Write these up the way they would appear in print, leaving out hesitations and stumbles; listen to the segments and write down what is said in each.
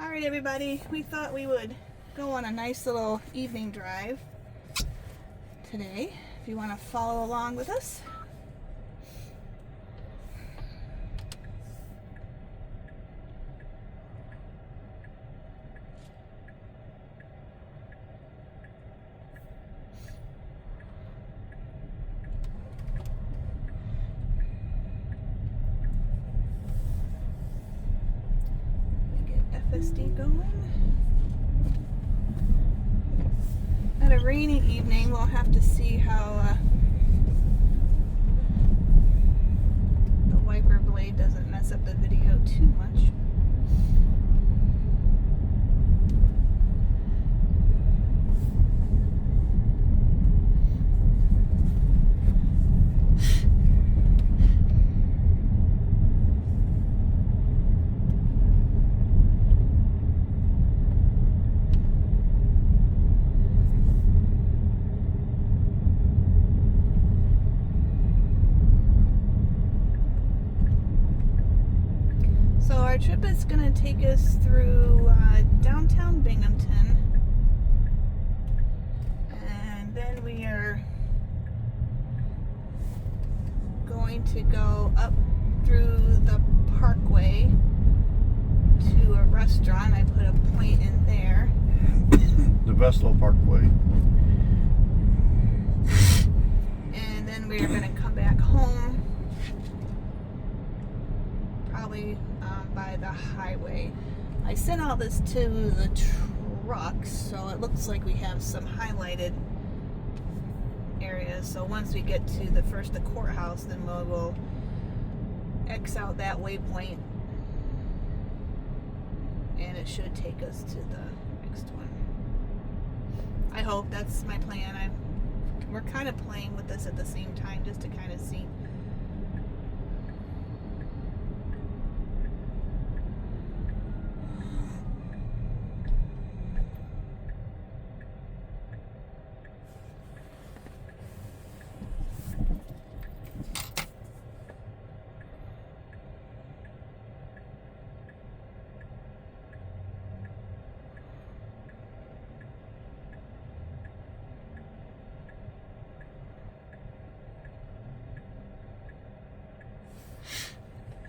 Alright everybody, we thought we would go on a nice little evening drive today, if you want to follow along with us. FSD going. At a rainy evening, we'll have to see how the wiper blade doesn't mess up the video too much. Our trip is going to take us through downtown Binghamton, and then we are going to go up through the parkway to a restaurant. I put a point in there. The Vestal Parkway. And then we are going to come back home, probably by the highway. I sent all this to the truck, so it looks like we have some highlighted areas. So once we get to the courthouse, then we'll X out that waypoint, and it should take us to the next one. I hope. That's my plan. We're kind of playing with this at the same time just to kind of see.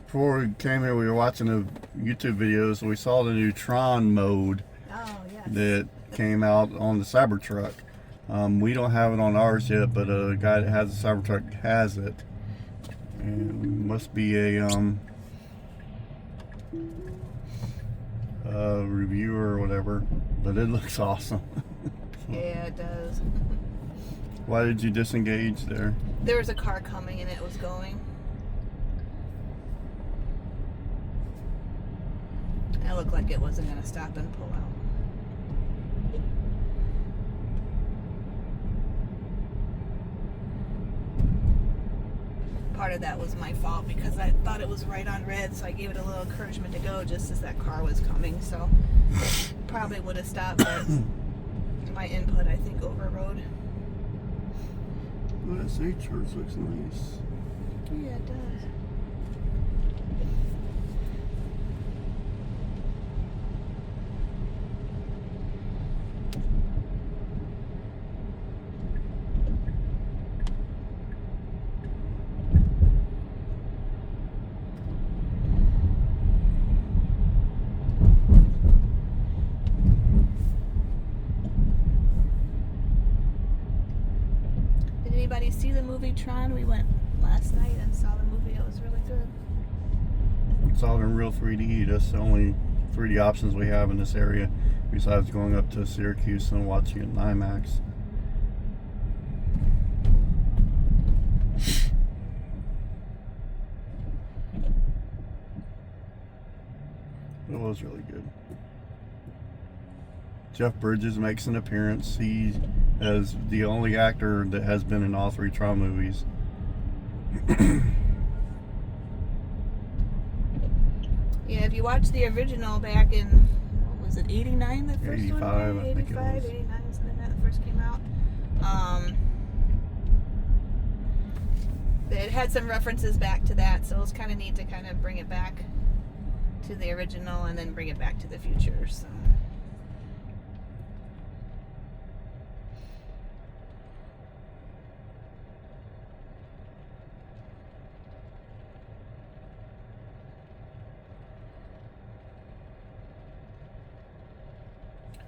Before we came here, we were watching the YouTube videos. We saw the new Tron mode that came out on the Cybertruck. We don't have it on ours yet, but a guy that has the Cybertruck has it. And it must be a reviewer or whatever, but it looks awesome. Yeah, it does. Why did you disengage there? There was a car coming and it was going. It looked like it wasn't going to stop and pull out. Part of that was my fault because I thought it was right on red, so I gave it a little encouragement to go just as that car was coming. So it probably would have stopped, but my input, I think, overrode. Well, that SH looks nice. Yeah, it does. Anybody see the movie Tron? We went last night and saw the movie. It was really good. It's all in real 3D. That's the only 3D options we have in this area, besides going up to Syracuse and watching it in IMAX. It was really good. Jeff Bridges makes an appearance. He is the only actor that has been in all 3 Tron movies. Yeah, if you watch the original back in, what was it, 89 the first 85, one? I think it 85, was. 89, something like that, the first came out. It had some references back to that, so it was kind of neat to kind of bring it back to the original and then bring it back to the future. So.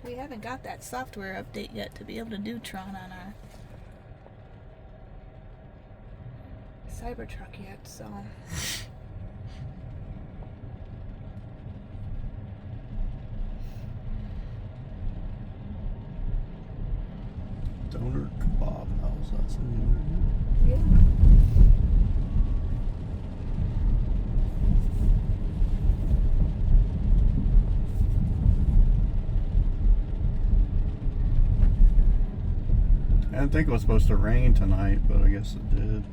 We haven't got that software update yet to be able to do Tron on our Cybertruck yet, so. Donor Kebab House, that's a new. Yeah. I didn't think it was supposed to rain tonight, but I guess it did.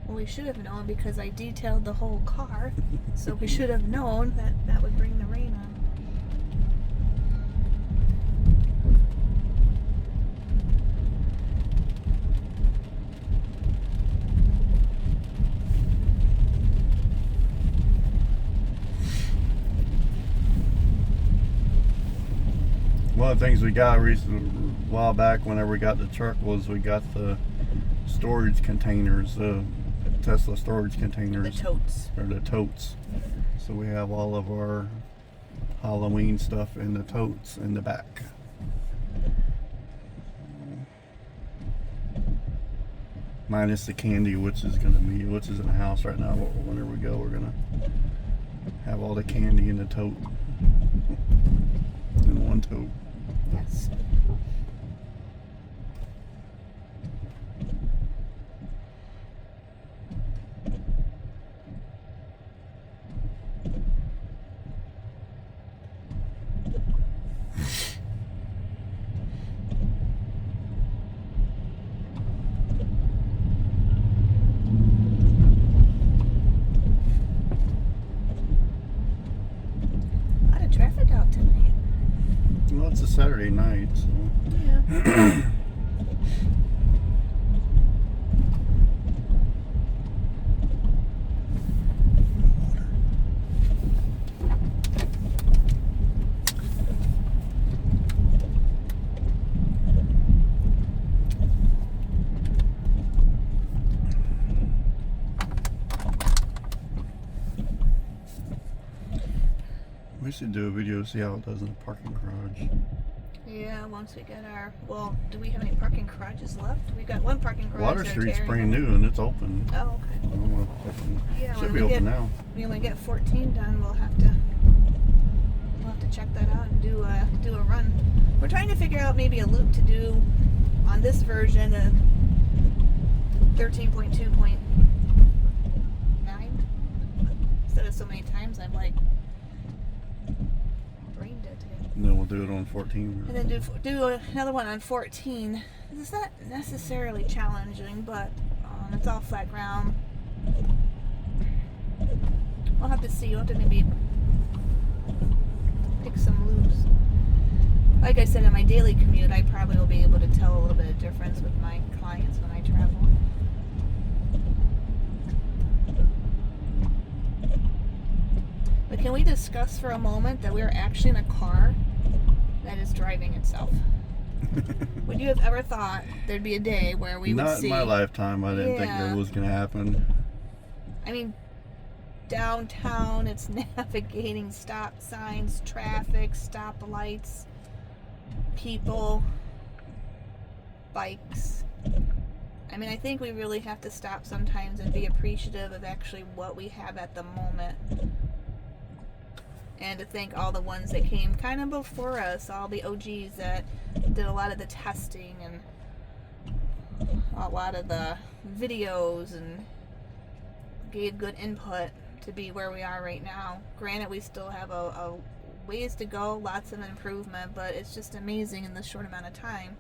Well, we should have known because I detailed the whole car, so we should have known that that would bring the rain on. One of the things we got recently, a while back, whenever we got the truck, was we got the storage containers, the Tesla storage containers. The totes. Or the totes. So we have all of our Halloween stuff in the totes in the back. Minus the candy, which is in the house right now. Whenever we go, we're gonna have all the candy in the tote. In one tote. Yes. A lot of traffic out tonight. Well, it's a Saturday night, so. Yeah. We should do a video, see how it does in the parking garage. Yeah, once we get our, well, do we have any parking garages left? We've got one parking garage. Water they're Street's tearing brand up. new and it's open. Oh, I okay. don't know if it's open. Yeah, Should when be we open get, now. when we get 14 done, we'll have to check that out and do a run. We're trying to figure out maybe a loop to do on this version of 13.2.9 instead of so many times I'm like brain dead today. And then we'll do it on 14. And then do another one on 14. It's not necessarily challenging, but it's all flat ground. We'll have to see. We'll have to maybe pick some loops. Like I said, in my daily commute, I probably will be able to tell a little bit of difference with my clients when I travel. But can we discuss for a moment that we're actually in a car that is driving itself? Would you have ever thought there'd be a day where we would Not see... in my lifetime. I didn't think that was going to happen. I mean, downtown, it's navigating stop signs, traffic, stoplights, people, bikes. I mean, I think we really have to stop sometimes and be appreciative of actually what we have at the moment. And to thank all the ones that came kind of before us, all the OGs that did a lot of the testing and a lot of the videos and gave good input to be where we are right now. Granted, we still have a ways to go, lots of improvement, but it's just amazing in this short amount of time.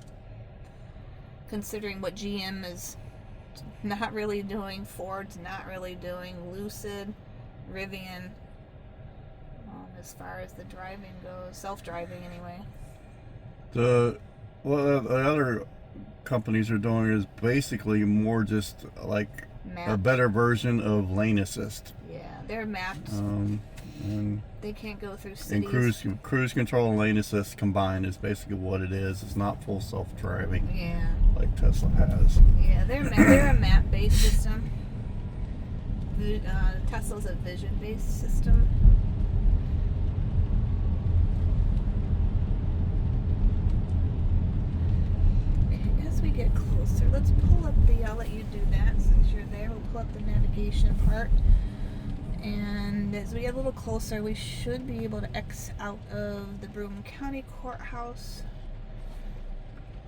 Considering what GM is not really doing, Ford's not really doing, Lucid, Rivian, as far as the driving goes, self-driving anyway. The other companies are doing is basically more just like a better version of lane assist. Yeah, they're mapped. And they can't go through cities. And cruise control and lane assist combined is basically what it is. It's not full self-driving. Yeah. Like Tesla has. Yeah, they're a map-based system. Tesla's a vision-based system. Okay, as we get closer, let's pull up the. I'll let you do that since you're there. We'll pull up the navigation part. And as we get a little closer, we should be able to X out of the Broome County Courthouse.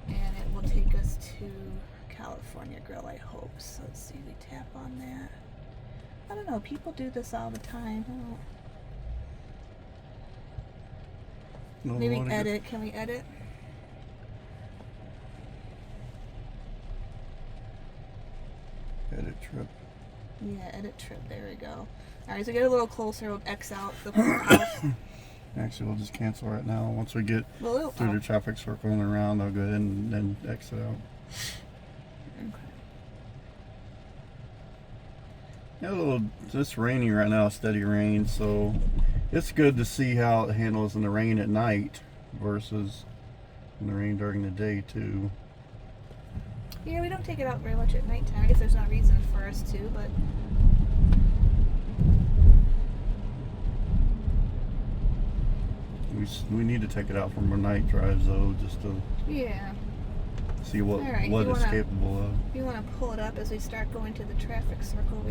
And it will take us to California Grill, I hope. So let's see, we tap on that. I don't know, people do this all the time. Maybe edit. Can we edit? Edit trip. Yeah, edit trip. There we go. Alright, so get a little closer. We'll X out the courthouse. Actually, we'll just cancel right now. Once we get through the traffic circle and around, I'll go ahead and exit out. Okay. Yeah, it's raining right now, steady rain, so it's good to see how it handles in the rain at night versus in the rain during the day too. Yeah, we don't take it out very much at nighttime. I guess there's no reason for us to, but we need to take it out from our night drives though, just to see what it's capable of. If you want to pull it up as we start going to the traffic circle,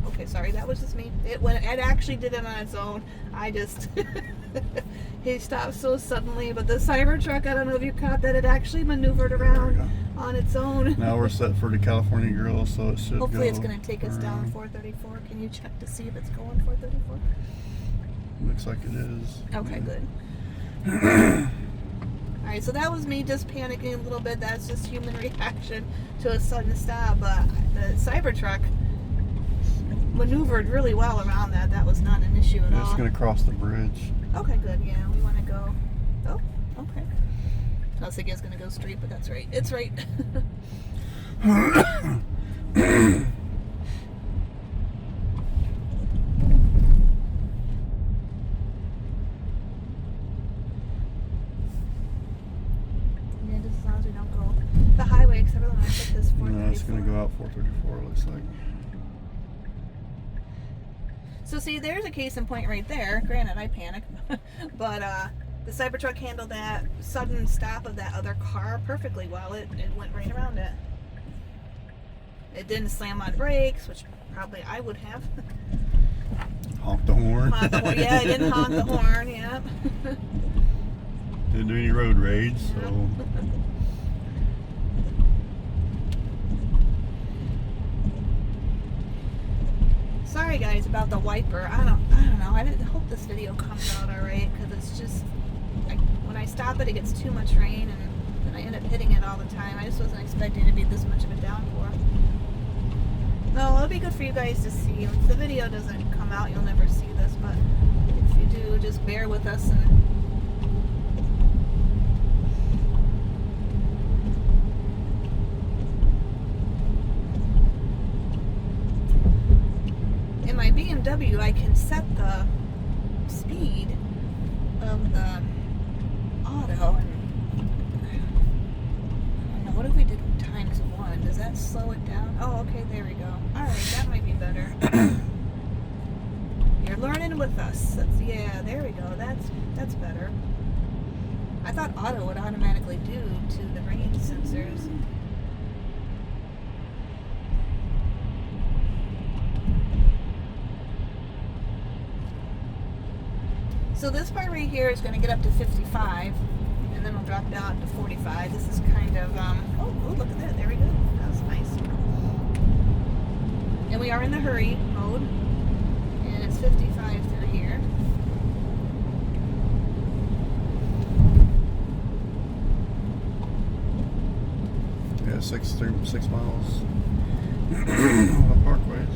okay, sorry, that was just me. It actually did it on its own. I just he stopped so suddenly, but the Cybertruck, I don't know if you caught that, it actually maneuvered around on its own. Now we're set for the California Grill, so it should hopefully it's going to take us down 434. Can you check to see if it's going 434? Looks like it is. Okay, good. Alright, so that was me just panicking a little bit. That's just human reaction to a sudden stop. But the Cybertruck maneuvered really well around that. That was not an issue at all. It's going to cross the bridge. Okay, good. Yeah, we want to go. Oh, okay. I was thinking it's going to go straight, but that's right. It's right. The highway, except for when I put this 434. No, it's going to go out 434, it looks like. So see, there's a case in point right there. Granted, I panicked, but the Cybertruck handled that sudden stop of that other car perfectly well. It went right around it. It didn't slam on brakes, which probably I would have. Honk the horn. Yeah, I didn't honk the horn, yeah. Didn't do any road rage, so... Sorry guys about the wiper. I don't know. I didn't hope this video comes out alright, because it's just when I stop it gets too much rain and then I end up hitting it all the time. I just wasn't expecting it to be this much of a downpour. No, it'll be good for you guys to see. If the video doesn't come out, you'll never see this, but if you do, just bear with us and in my BMW, I can set the speed of the auto, and I don't know, what if we did ×1? Does that slow it down? Oh, okay, there we go. Alright, that might be better. You're learning with us. Yeah, there we go. That's better. I thought auto would automatically do to the rain sensors. So this part right here is going to get up to 55, and then we'll drop down to 45. This is kind of, oh, look at that. There we go. That was nice. And we are in the hurry mode, and it's 55 through here. Yeah, 6 miles on the parkway.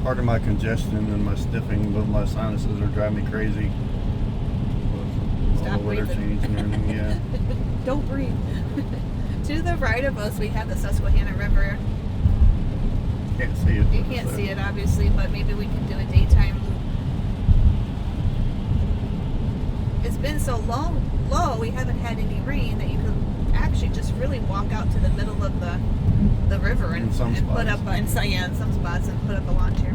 Part of my congestion and my sniffing, but my sinuses are driving me crazy. Stop weather breathing. change and everything. Yeah. Don't breathe. To the right of us, we have the Susquehanna River. Can't see it. You can't see it, obviously, but maybe we can do a daytime loop. It's been so low, we haven't had any rain that you could actually just really walk out to the middle of the river and put up in some spots and put up a lawn chair.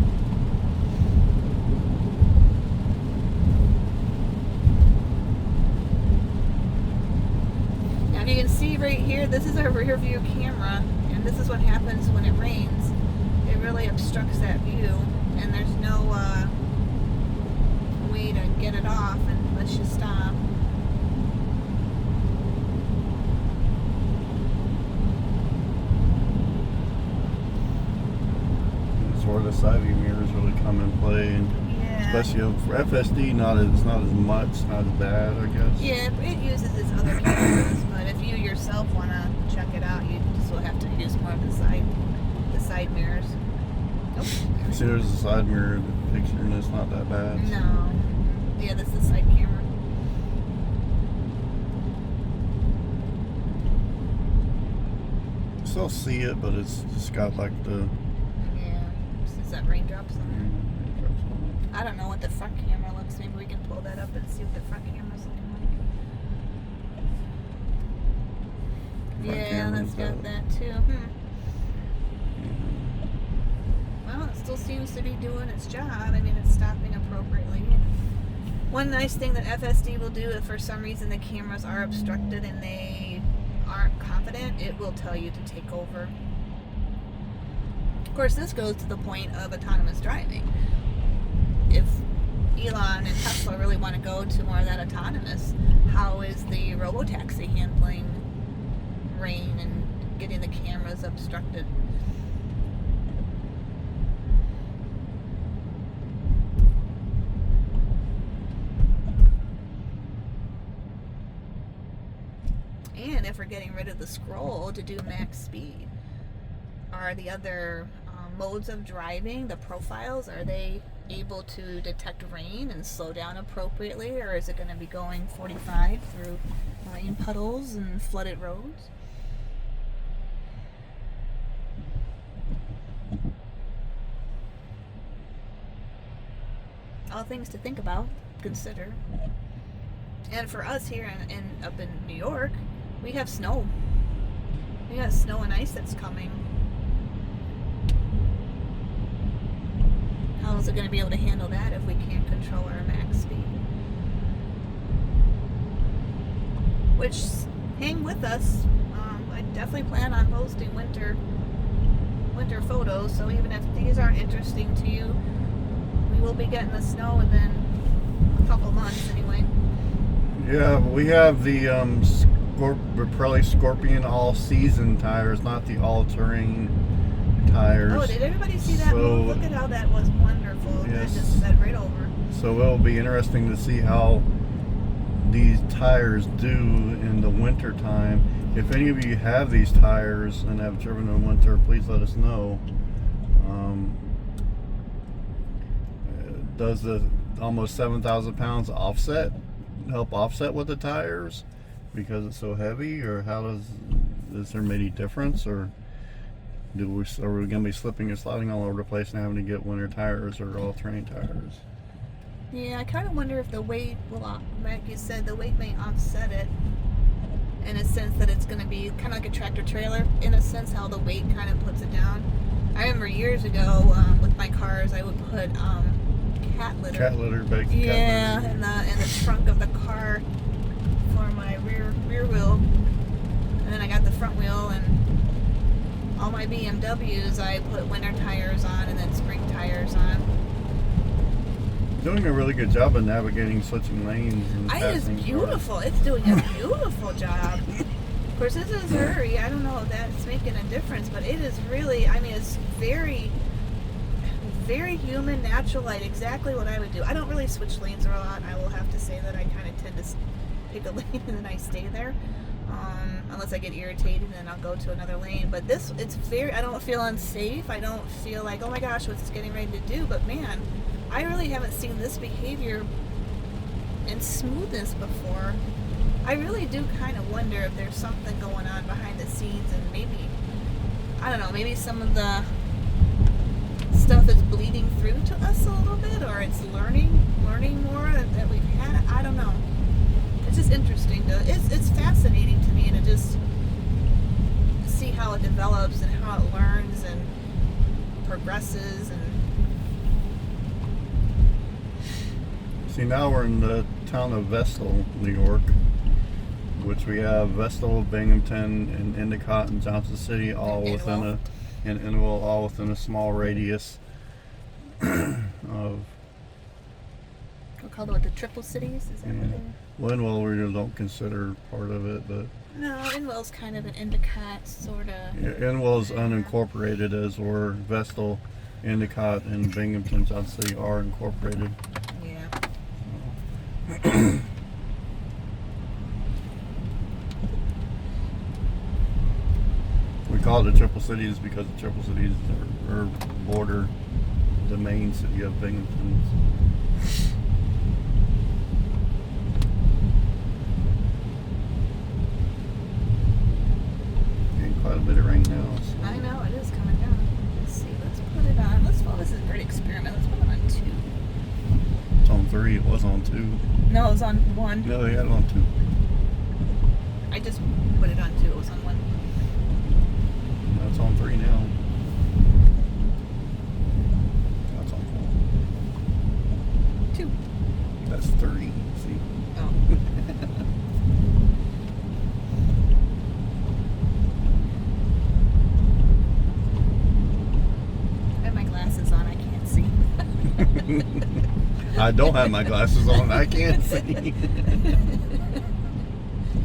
Now you can see right here, this is our rear view camera, and this is what happens when it rains. It really obstructs that view, and there's no way to get it off unless you stop. That's where the side view mirrors really come in play, and especially for FSD, it's not as much, not as bad, I guess. Yeah, it uses its other cameras, but if you yourself want to check it out, you just will have to use more of the side mirrors. Oh. See, there's a side mirror picture, and it's not that bad. No. Yeah, this is the side camera. Still see it, but it's just got like the... Yeah, is that raindrops on there? I don't know what the front camera looks. Maybe we can pull that up and see what the front camera's looking like. Yeah, that's got that too. Well, it still seems to be doing its job. I mean, it's stopping appropriately. One nice thing that FSD will do, if for some reason the cameras are obstructed and they aren't confident, it will tell you to take over. Of course, this goes to the point of autonomous driving. If Elon and Tesla really want to go to more of that autonomous, how is the robotaxi handling rain and getting the cameras obstructed? And if we're getting rid of the scroll to do max speed, are the other modes of driving, the profiles, are they able to detect rain and slow down appropriately, or is it going to be going 45 through rain puddles and flooded roads? All things to think about, consider. And for us here up in New York, we have snow. We got snow and ice that's coming. How is it going to be able to handle that if we can't control our max speed? Which, hang with us. I definitely plan on posting winter photos, so even if these aren't interesting to you, we will be getting the snow within a couple months anyway. Yeah, we have the Pirelli Scorpion all-season tires, not the all-terrain tires. Oh, did everybody see that move? Look at how that was wonderful. Yes. That just sped right over. So it'll be interesting to see how these tires do in the winter time. If any of you have these tires and have driven in winter, please let us know. Does the almost 7,000 pounds help offset with the tires because it's so heavy, or is there any difference, or are we going to be slipping and sliding all over the place and having to get winter tires or all-terrain tires? Yeah, I kind of wonder if the weight will, like you said, the weight may offset it in a sense that it's going to be kind of like a tractor trailer, in a sense, how the weight kind of puts it down. I remember years ago with my cars, I would put cat litter. Cat litter, baked yeah, cat litter. in the trunk of the car for my rear wheel, and then I got the front wheel, and all my BMWs I put winter tires on and then spring tires on. Doing a really good job of navigating switching lanes and It's beautiful. It's doing a beautiful job. Of course, this is hurry. I don't know if that's making a difference, but it is really, I mean, it's very, very human, natural, like exactly what I would do. I don't really switch lanes a lot. I will have to say that I kind of tend to pick a lane and then I stay there. Unless I get irritated and then I'll go to another lane. But this, I don't feel unsafe. I don't feel like, oh my gosh, what's this getting ready to do? But man, I really haven't seen this behavior and smoothness before. I really do kind of wonder if there's something going on behind the scenes, and maybe, I don't know, maybe some of the stuff is bleeding through to us a little bit, or it's learning more that we've had. I don't know. It's just interesting it's fascinating to me to just see how it develops and how it learns and progresses. And see, now we're in the town of Vestal, New York, which we have Vestal, Binghamton, and Endicott and Johnson City all within all within a small radius of. We'll call it the Triple Cities. Is that what it is? Linwell we don't consider part of it, but no, Inwell's kind of an Endicott sort of. Yeah, Inwell's unincorporated, as were Vestal, Endicott, and Binghamton, Johnson City are incorporated. Yeah. We call it the Triple Cities because the Triple Cities are border the main city of Binghamton. Getting quite a bit of rain now. So. I know, it is coming down. Let's see, let's put it on. This is a great experiment. Let's put it on 2. It's on 3, it was on 2. No, it was on 1. No, they had it on 2. I just put it on 2, it was on 1. That's on 3 now. That's on 2. That's 3. See? Oh. I have my glasses on, I can't see. I don't have my glasses on, I can't see.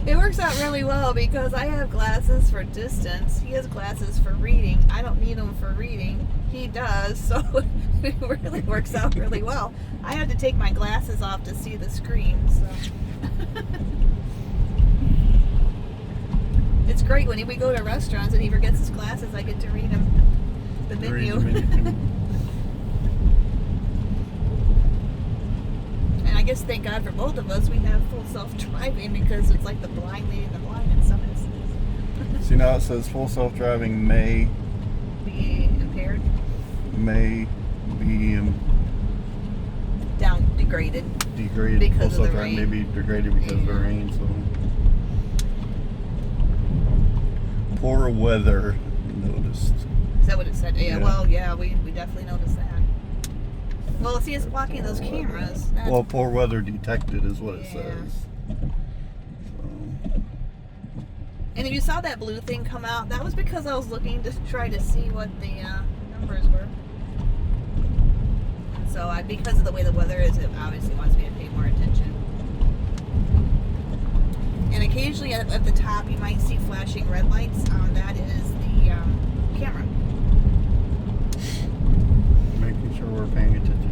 It works out really well because I have glasses for distance. He has glasses for reading. I don't need them for reading. He does, so it really works out really well. I had to take my glasses off to see the screen, so. It's great when we go to restaurants and he forgets his glasses, I get to read him the menu. And I guess thank God for both of us, we have full self-driving because it's like the blind leading the blind in some instances. See, now it says full self-driving may Be impaired? May be Degraded. Degraded. Because Full of the self-driving rain. may be degraded because of the rain. So poor weather noticed. Is that what it said? Yeah. Yeah. Well, yeah, we definitely noticed that. Well, see, it's blocking those cameras. Well, poor weather detected is what it Yeah. says. So, And if you saw that blue thing come out, that was because I was looking to try to see what the numbers were. And so, because of the way the weather is, it obviously wants me to pay more attention. And occasionally at the top, you might see flashing red lights. That is the camera. making sure we're paying attention.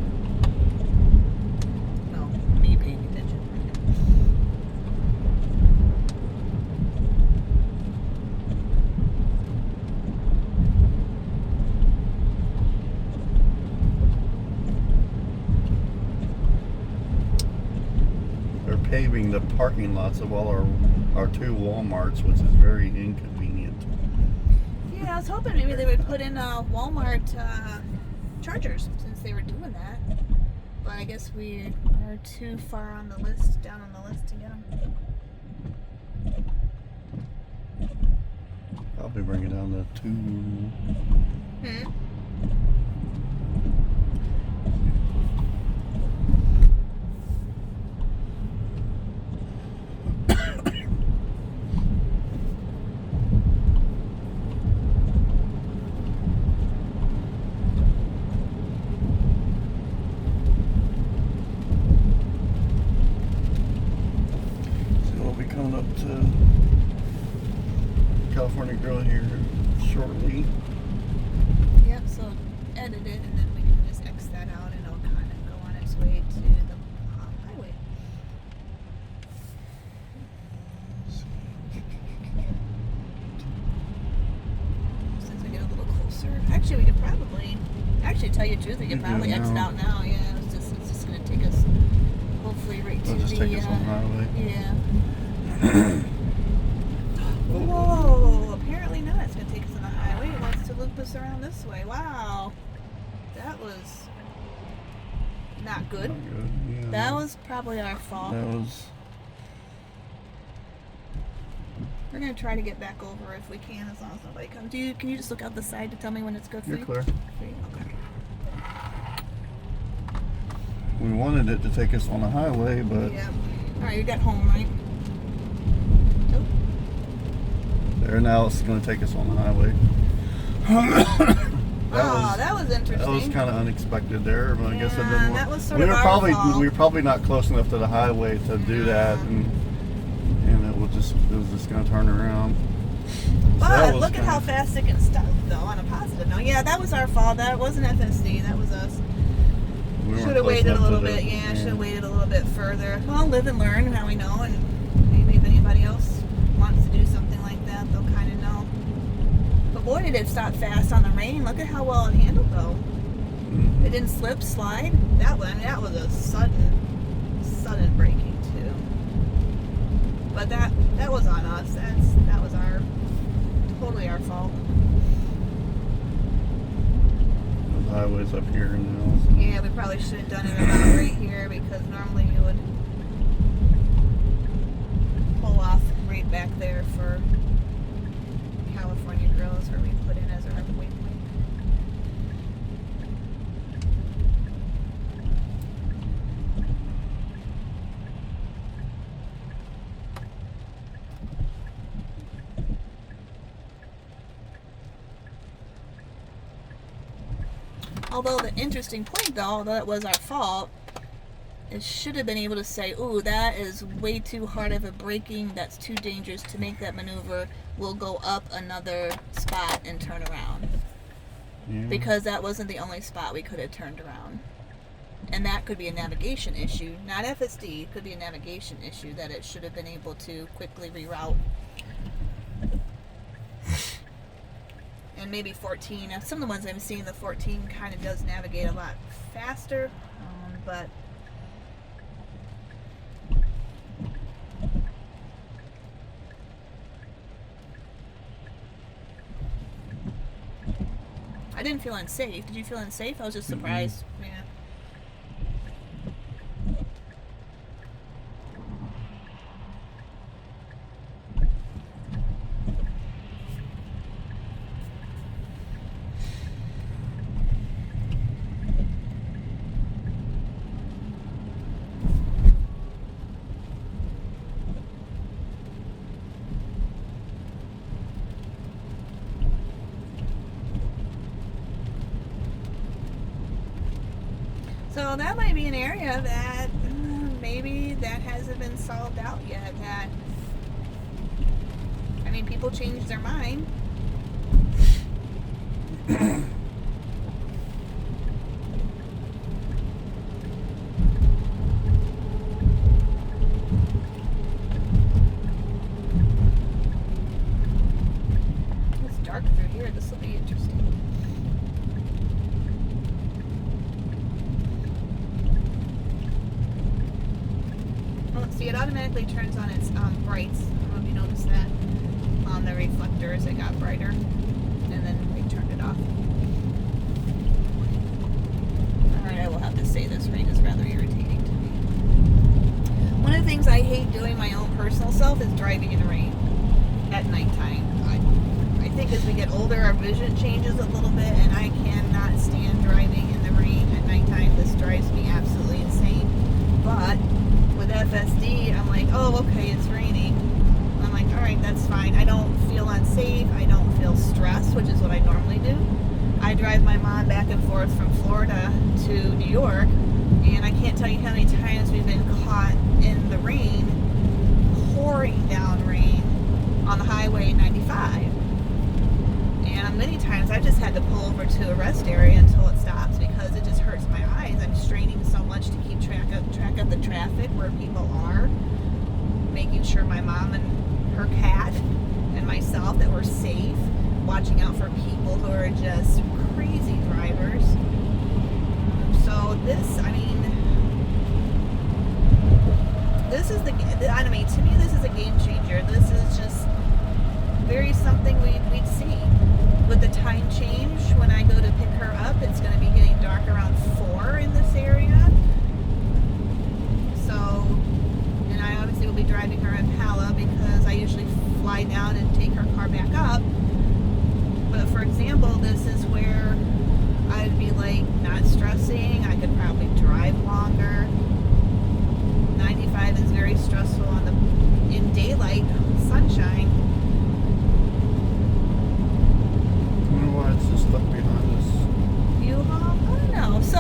No, me paying attention. They're paving the parking lots of all our 2 Walmarts, which is very inconvenient. Yeah, I was hoping maybe they would put in Walmart chargers since they were doing that. But I guess we are too far on the list, down on the list to get them. Probably bring it down to 2. Hmm. Coming up to California Grill here shortly. Yep, so edit it and then we can just X that out and it'll kind of go on its way to the highway. Since we get a little closer. Actually, we could probably, tell you the truth, we could probably exit out now. Yeah, it's just going to take us hopefully right to It'll just the take us on the highway. yeah. Whoa, apparently not. It's gonna take us on the highway. It wants to loop us around this way. Wow. That was not good. Not good. Yeah, That was probably our fault. That was. We're gonna try to get back over if we can, as long as nobody comes. Can you just look out the side to tell me when it's good for You're you? clear. Okay. We wanted it to take us on the highway, but Yeah. All right, you got home, right? there now it's going to take us on the highway. That was interesting. That was kind of unexpected there, but I guess it didn't. That was sort we of were our probably fault. we were probably not close enough to the highway to do that, and it was just going to turn around. But look at how fast it can stop, though. On a positive note, yeah, that was our fault. That wasn't FSD. That was us. Should have waited a little bit. Yeah, should have waited a little bit further. Well, live and learn. Now we know, and maybe if anybody else wants to do something like that, they'll kind of know. But boy, did it stop fast on the rain. Look at how well it handled, though. It didn't slip, slide. That was a sudden braking too. But that was on us. That was totally our fault. The highway's up here now. So. Yeah, we probably should have done it about right here, because normally you would pull off right back there for California Grills, where we put in as our waypoint. Although the interesting point, though, although it was our fault, it should have been able to say, ooh, that is way too hard of a braking, that's too dangerous to make that maneuver, we'll go up another spot and turn around. Yeah. Because that wasn't the only spot we could have turned around. And that could be a navigation issue, not FSD, it could be a navigation issue that it should have been able to quickly reroute. And maybe 14. Some of the ones I'm seeing, the 14 kind of does navigate a lot faster, but I didn't feel unsafe. Did you feel unsafe? I was just surprised. Yeah. So that might be an area that maybe that hasn't been solved out yet. That, I mean, people change their mind. It's dark through here. This will be interesting. See, it automatically turns on its brights. I don't know if you noticed that. On the reflectors, it got brighter. And then we turned it off. Alright, I will have to say this rain is rather irritating to me. One of the things I hate doing my own personal self is driving in the rain at nighttime. I think as we get older, our vision changes a little bit, and I cannot stand driving in the rain at nighttime. This drives me absolutely insane. But with FSD, I'm like, oh, okay, it's raining. I'm like, all right, that's fine. I don't feel unsafe. I don't feel stressed, which is what I normally do. I drive my mom back and forth from Florida to New York, and I can't tell you how many times we've been caught in the rain, pouring down rain on the highway 95. And many times I just had to pull over to a rest area until it stops, because it just hurts my eyes. I'm straining so much to keep track of the traffic, where people are, making sure my mom and her cat and myself that we're safe, watching out for people who are just crazy drivers. So this, I mean, this is I mean, to me, this is a game changer. This is just very something we'd see. With the time change, when I go to pick her up, it's going to be getting dark around 4 in this area. So, and I obviously will be driving her Impala because I usually fly down and take her car back up. But for example, this is where I'd be like not stressing. I could probably drive longer. 95 is very stressful in daylight, sunshine. I wonder why it's just stuck behind us. U-Haul? I don't know. So,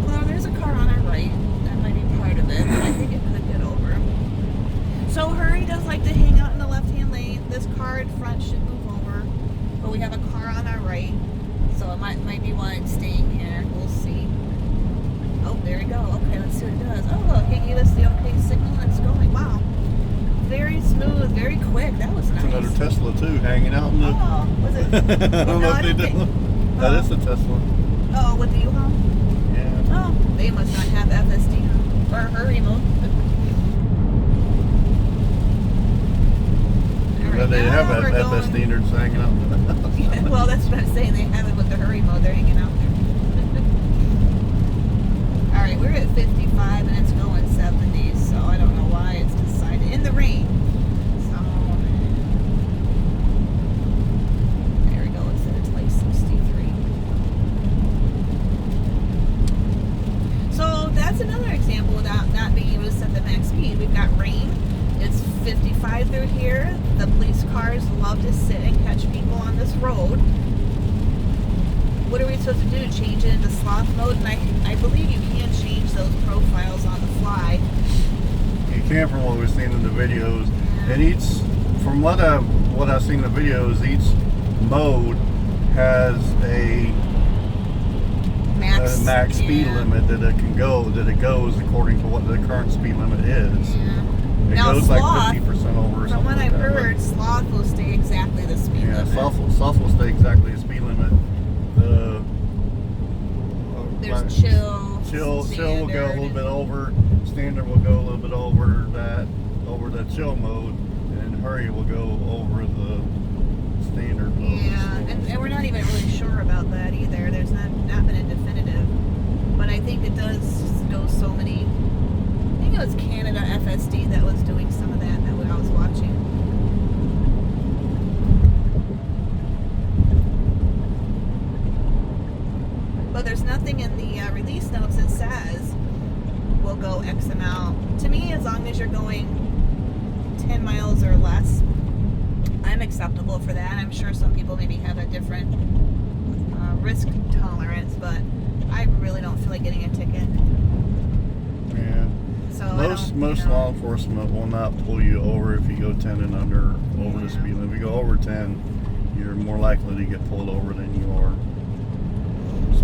well, there's a car on our right. That might be part of it, but I think it could get over. So Hurry does like to hang out in the left-hand lane. This car in front should move over, but we have a car on our right, so it might be why it's staying here. We'll see. Oh, there we go. Okay, let's see what it does. Oh, look, it gave us the okay signal and it's going. Wow. Very smooth, very quick. That was nice. It's another Tesla too, hanging out in the. Oh, was it? I don't know if they did. That is a Tesla. Oh, with the U-Haul? Yeah. Oh, they must not have FSD or Hurry mode. But they have FSD and they're just hanging out. Yeah, well, that's what I'm saying. They have it with the Hurry mode. They're hanging out there. All right, we're at 55 and it's going 70, so I don't know why it's decided in the rain. So there we go. It said it's like 63. So that's another example without not being able to set the max speed. We've got rain. It's 55 through here. The police cars love to sit and catch people on this road. What are we supposed to do? Change it into sloth mode? And I believe you can change those profiles on the fly. You can, from what we've seen in the videos. Yeah. And from what I've seen in the videos, each mode has a max speed limit that it can go. That it goes according to what the current speed limit is. Yeah. It now, goes sloth, like 50% over or something. From what like I've heard, sloth will stay exactly the speed limit. Yeah, sloth will stay exactly the speed limit. There's chill will go a little bit over. Standard will go a little bit over the chill mode, and Hurry will go over the standard mode. Yeah, and we're not even really sure about that either. There's not been a definitive, but I think it does go so many. I think it was Canada FSD that was doing some of that when I was watching. But there's nothing in the release notes that says we'll go X amount. To me, as long as you're going 10 miles or less, I'm acceptable for that. I'm sure some people maybe have a different risk tolerance, but I really don't feel like getting a ticket. Yeah. So most law enforcement will not pull you over if you go 10 and under over the speed limit. If you go over 10, you're more likely to get pulled over than you are.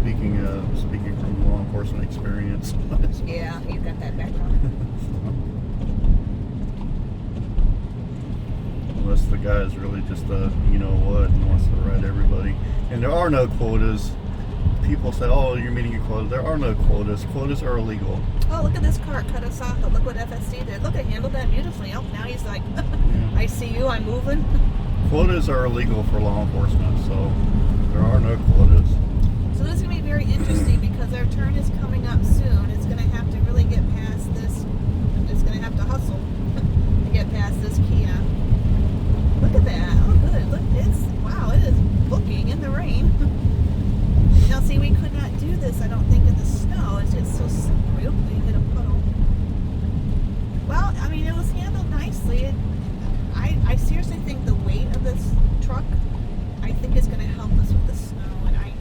Speaking from law enforcement experience. Yeah, you got that background. Unless the guy is really just a you-know-what and wants to ride everybody. And there are no quotas. People say, oh, you're meeting your quota. There are no quotas. Quotas are illegal. Oh, look at this car cut us off. But look what FSD did. Look, it handled that beautifully. Oh, now he's like, I see you, I'm moving. Quotas are illegal for law enforcement, so there are no quotas. So this is going to be very interesting because our turn is coming up soon. It's going to have to really get past this. It's going to have to hustle to get past this Kia. Look at that. Oh, good. Look, wow, it is booking in the rain. Now, see, we could not do this, I don't think, in the snow. It's just so slippery. Oh, we hit a puddle. Well, I mean, it was handled nicely. I seriously think the weight of this truck, I think, is going to help us with the snow and ice.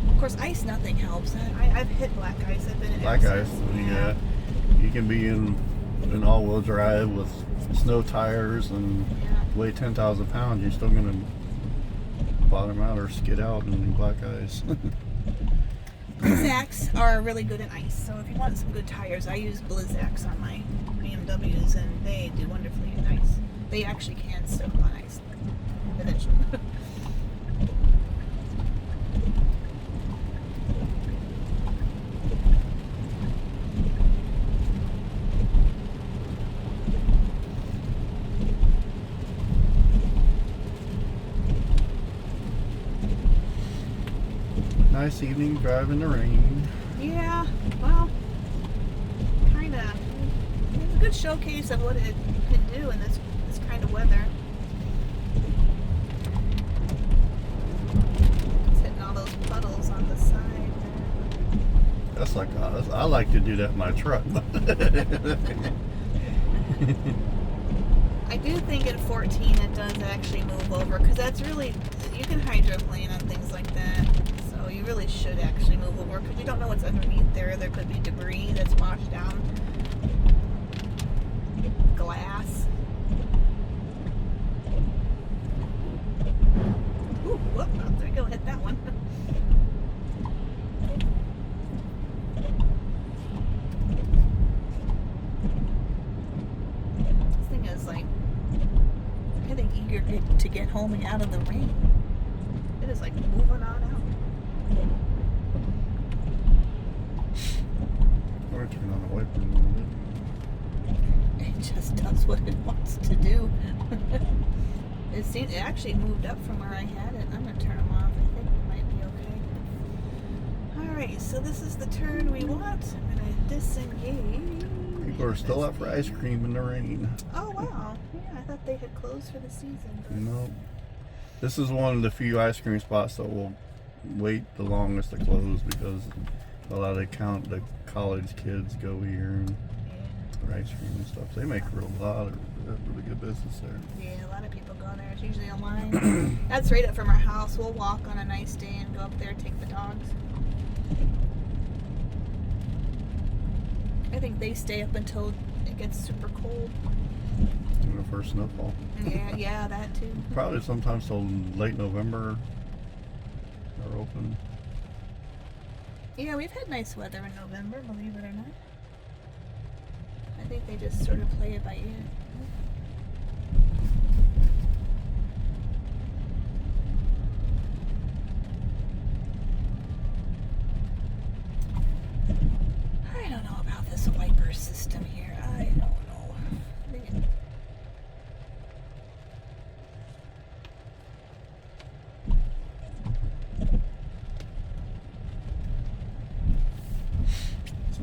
Of course, ice, nothing helps. I've hit black ice. I've been in black ice. Yeah. You can be in all-wheel drive with snow tires and weigh 10,000 pounds. You're still going to bottom out or skid out in black ice. Blizzaks are really good in ice. So if you want some good tires, I use Blizzaks on my BMWs, and they do wonderfully in ice. They actually can soak on ice eventually. Nice evening drive in the rain. Yeah, well, kind of. It's a good showcase of what it can do in this kind of weather. It's hitting all those puddles on the side. That's like I like to do that in my truck. I do think in 14 it does actually move over, because that's really, you can hydroplane on things like that. So you really should actually move over, because you don't know what's underneath there. There could be debris that's washed down. Glass. Ooh, whoop, oh, there you go, hit that one. This thing is like getting eager to get home and out of the rain. It is like moving on out. I'm gonna turn on the wiper a little bit. It just does what it wants to do. It actually moved up from where I had it. I'm gonna turn them off. I think it might be okay. Alright, so this is the turn we want. I'm gonna disengage. People are still out for ice cream in the rain. Oh wow. Yeah, I thought they had closed for the season. But... No. This is one of the few ice cream spots that will wait the longest to close, because a lot of the college kids go here for ice cream and stuff. They make a lot of really good business there. Yeah, a lot of people go there. It's usually a line. That's right up from our house. We'll walk on a nice day and go up there, take the dogs. I think they stay up until it gets super cold. In the first snowfall. Yeah, that too. Probably sometimes till late November they're open. Yeah, we've had nice weather in November, believe it or not. I think they just sort of play it by ear. I don't know about this wiper system here. I don't know.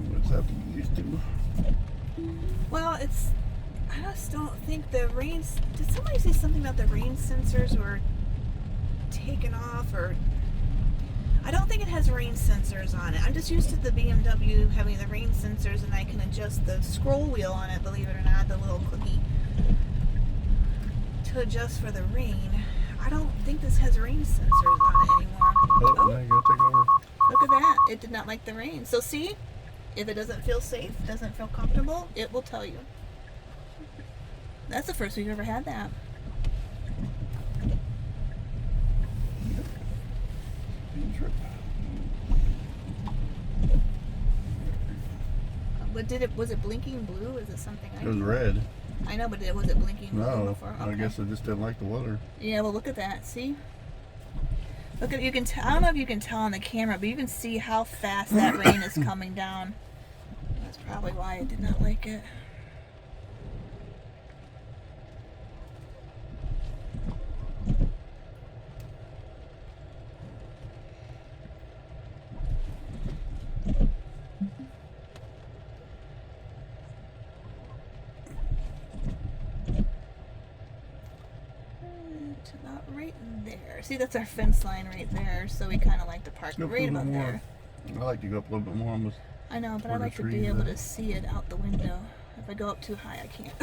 What's that used to? Well, I just don't think the rains. Did somebody say something about the rain sensors were taken off, or? I don't think it has rain sensors on it. I'm just used to the BMW having the rain sensors, and I can adjust the scroll wheel on it, believe it or not, the little cookie, to adjust for the rain. I don't think this has rain sensors on it anymore. Oh, now you gotta take over. Look at that. It did not like the rain. So see? If it doesn't feel safe, doesn't feel comfortable, it will tell you. That's the first we've ever had that. But was it blinking blue? Is it something? It was red. I know, but was it blinking blue No, before? Okay. I guess it just didn't like the weather. Yeah, well, look at that. See? Look at, you can I don't know if you can tell on the camera, but you can see how fast that rain is coming down. That's probably why I did not like it. About right there. See, that's our fence line right there, so we kind of like to park right about there. I like to go up a little bit more. I know, but I like to be able to see it out the window. If I go up too high, I can't.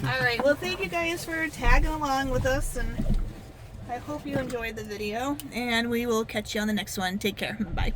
Alright, well, thank you guys for tagging along with us, and I hope you enjoyed the video, and we will catch you on the next one. Take care. Bye.